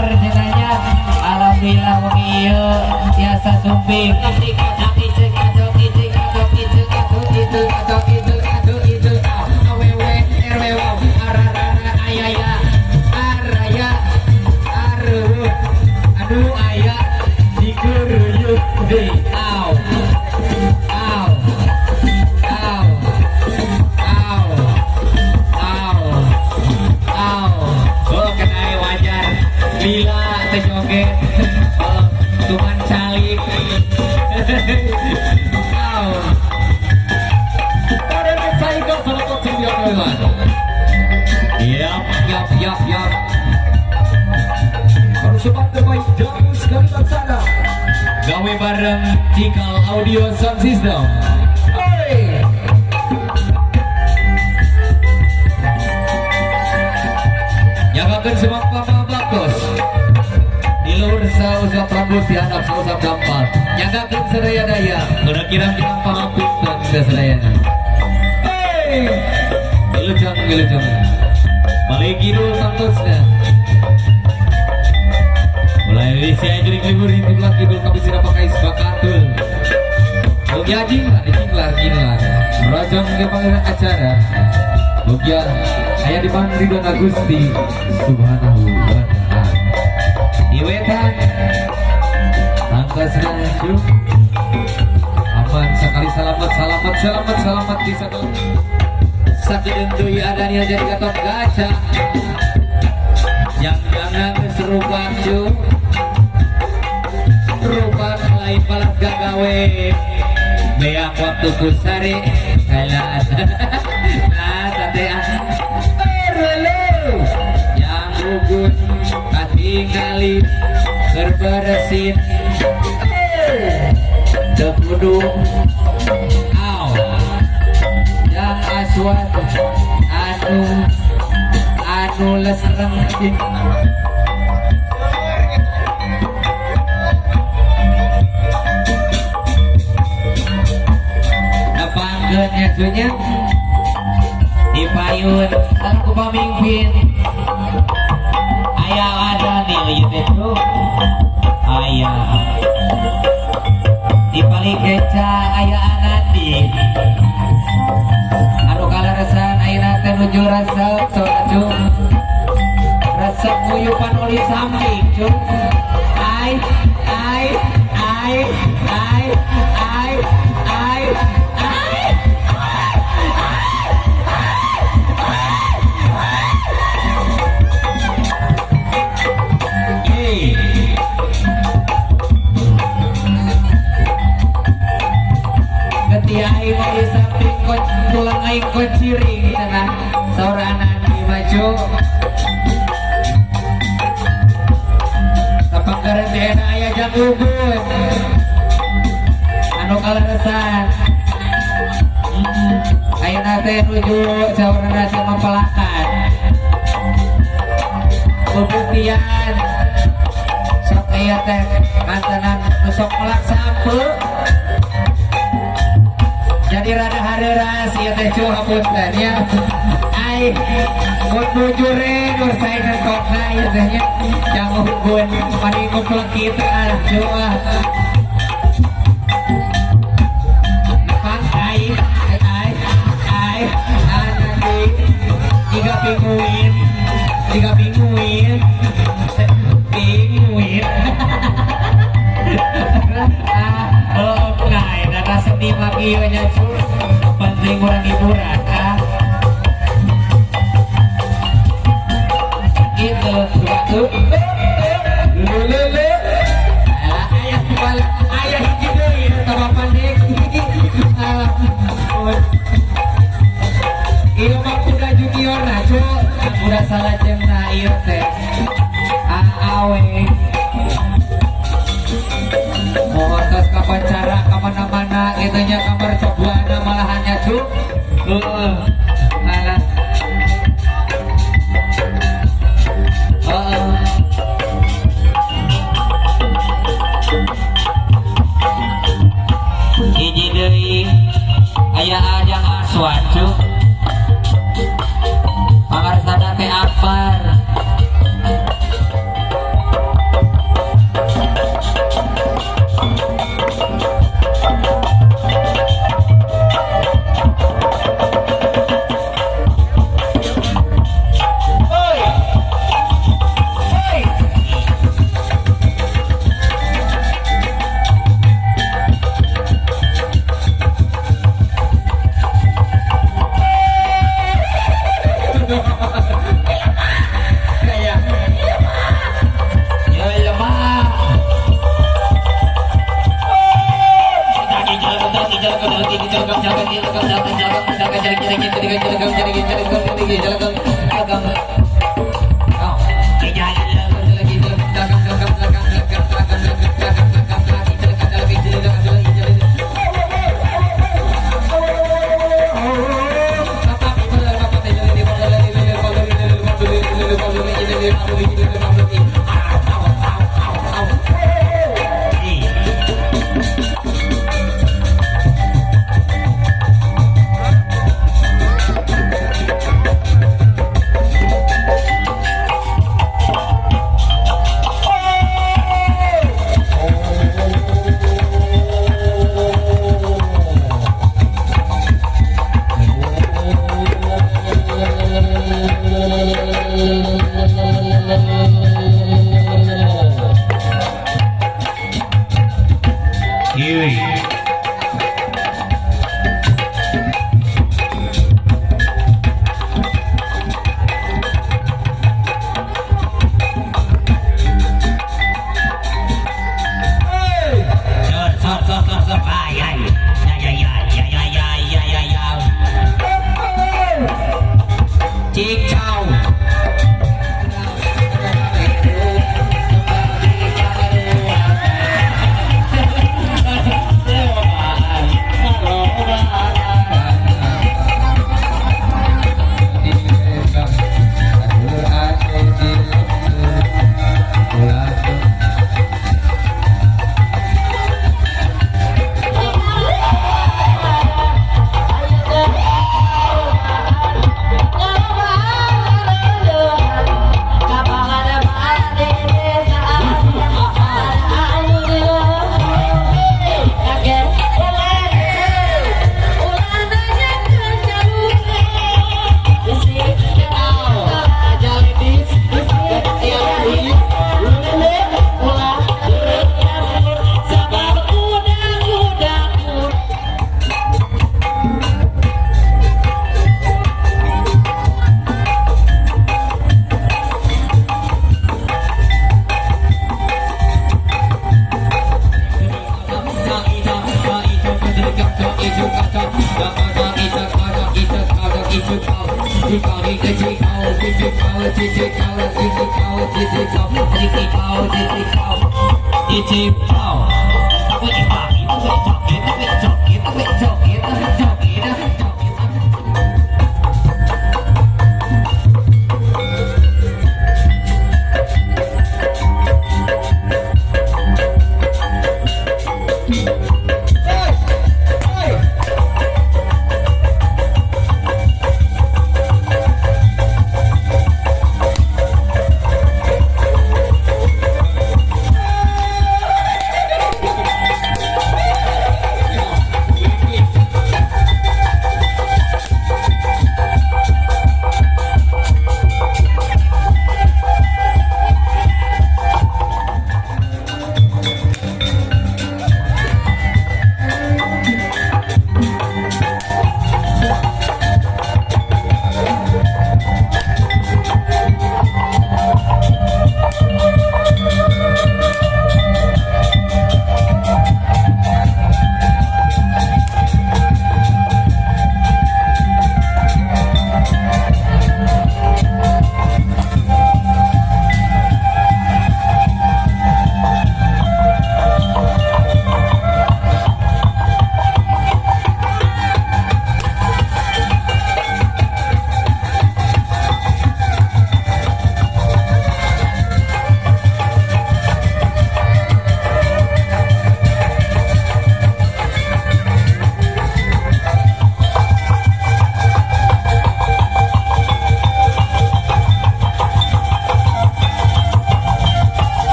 motor jenanya alhamdulillah wengi tiasa sumping gawe bareng Cikal Audio Sound System. Hey. Nyagakan semak papa bakos di luar sausap rambut di anak sausap gampang. Nyagakan sedaya daya udah kira-kira pangapunten ke sedayana. Hey, gelujang balik kidul kantosnya mulai dari saya jadi libur itu lagi dulu kami sudah pakai sebakatul Bogya jinglah gila rajang ke panggilan acara Bogya ayah di mana Ridwan Agusti subhanahu wa ta'ala iwetan angka senaju aman sekali selamat di satu sakit enjoy adanya jadi gatot gacha yang jangan serupa cu rupa lain balas gagawe beak waktu kusari kalah nah tante perlu yang gugun katingali berberesin dekudu aw yang aswat anu lesreng Nyajunya dipayun aku pamimpin ayah ada nih itu ayah dibalik keca ayah anandi anu kala resan ayah tenuju rasa soju rasa kuyupan oli samping cung ay Aing di samping tulang aing kociring cenah saur anak di maju tapak karentena aya jang ubun anu kaleresan ayeuna teh nuju saurana sama pelakan buktian sok aya teh mantenan sok melak sampe jadi rada hareras ya teh cu hapunten ya ai mun bujure nur saeun kokna ieu teh nya jangan hubun mani ngumpul kitu cu pan ai anandi tiga pinguin seni magionya cu penting orang hiburan gitu suatu lele ayah hiji deui sama pandek ieu mah kuda junior na cu kuda salajengna ieu teh awe mohon tos kapancara kemana-mana itunya kamar cobuana malahannya cu hiji deui aya ajang aswan cu pangarsana teh apar euy. Sot. Ay, ay. Ya. Chiếc trâu.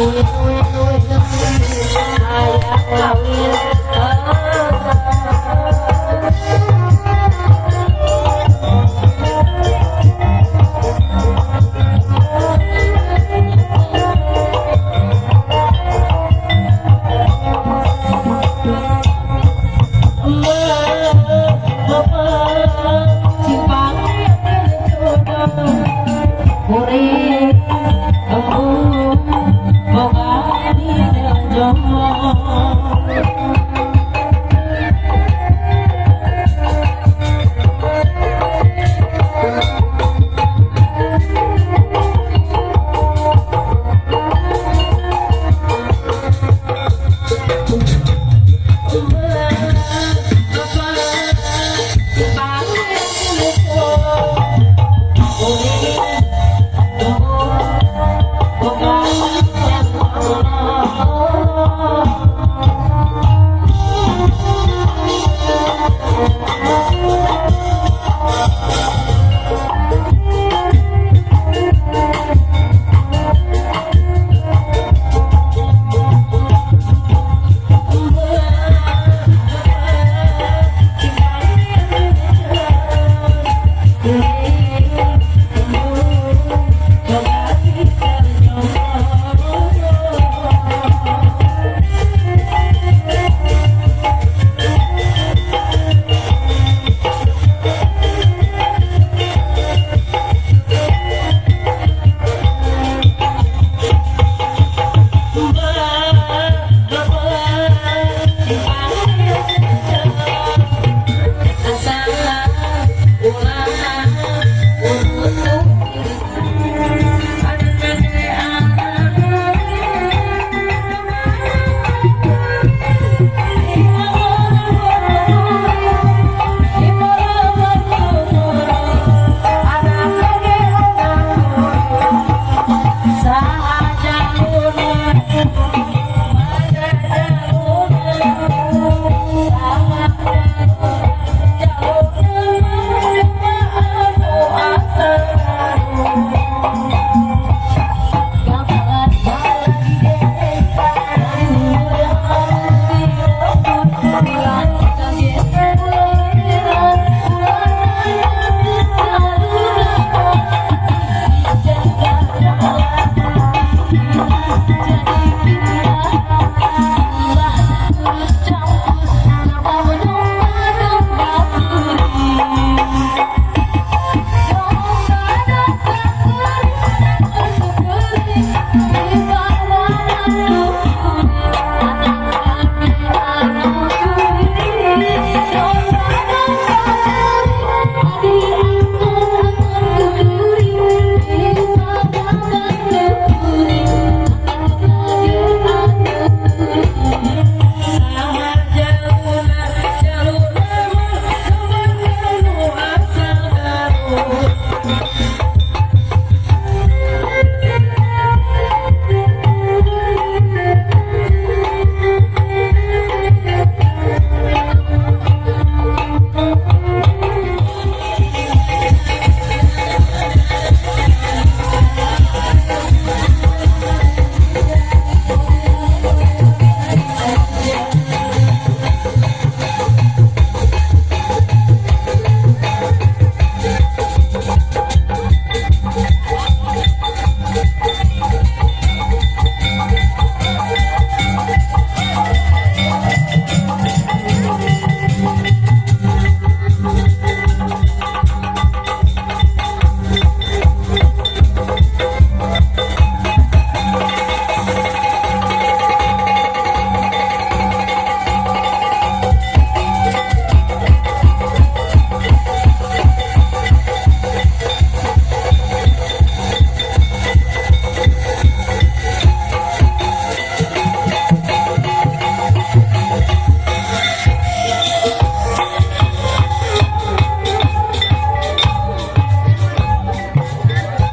Sayang kawin